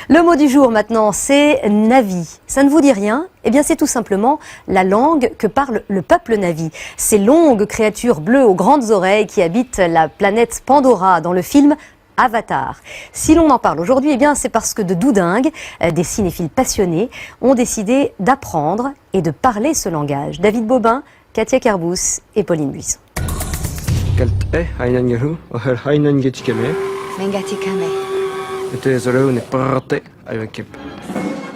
Le mot du jour maintenant, c'est Navi. Ça ne vous dit rien? Eh bien, c'est tout simplement la langue que parle le peuple Navi. Ces longues créatures bleues aux grandes oreilles qui habitent la planète Pandora dans le film Avatar. Si l'on en parle aujourd'hui, eh bien, c'est parce que de doudingues, des cinéphiles passionnés, ont décidé d'apprendre et de parler ce langage. David Bobin, Katia Kerbous et Pauline Buisson.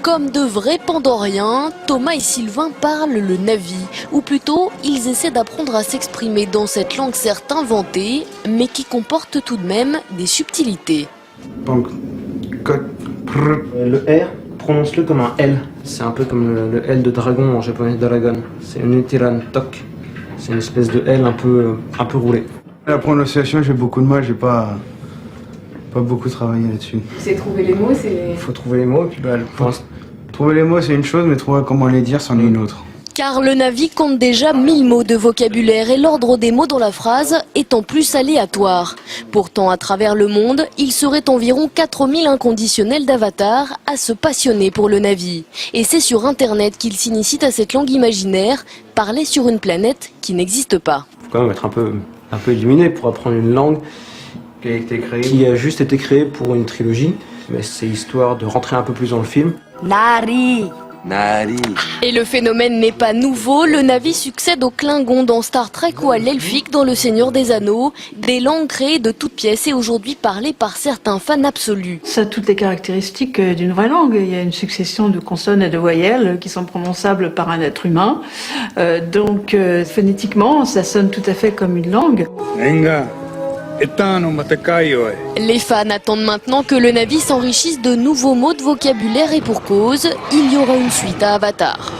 Comme de vrais Pandoriens, Thomas et Sylvain parlent le Navi, ou plutôt, ils essaient d'apprendre à s'exprimer dans cette langue certes inventée, mais qui comporte tout de même des subtilités. Donc, le R, prononce-le comme un L. C'est un peu comme le L de dragon en japonais, dragon. C'est un utiran tok. C'est une espèce de L un peu roulé. La prononciation, j'ai beaucoup de mal, j'ai pas beaucoup travaillé là-dessus. C'est trouver les mots, c'est... Il faut trouver les mots, et puis trouver les mots, c'est une chose, mais trouver comment les dire, c'en est une autre. Car le Navi compte déjà 1000 mots de vocabulaire et l'ordre des mots dans la phrase est en plus aléatoire. Pourtant, à travers le monde, il serait environ 4000 inconditionnels d'avatars à se passionner pour le Navi. Et c'est sur Internet qu'ils s'initient à cette langue imaginaire, parlée sur une planète qui n'existe pas. Il faut quand même être un peu illuminé pour apprendre une langue qui a juste été créée pour une trilogie. Mais c'est histoire de rentrer un peu plus dans le film. Nari. Et le phénomène n'est pas nouveau, le Navi succède au Klingon dans Star Trek ou à l'Elfique dans Le Seigneur des Anneaux, des langues créées de toutes pièces et aujourd'hui parlées par certains fans absolus. Ça a toutes les caractéristiques d'une vraie langue. Il y a une succession de consonnes et de voyelles qui sont prononçables par un être humain. Donc phonétiquement, ça sonne tout à fait comme une langue. Les fans attendent maintenant que le Navi s'enrichisse de nouveaux mots de vocabulaire et pour cause, il y aura une suite à Avatar.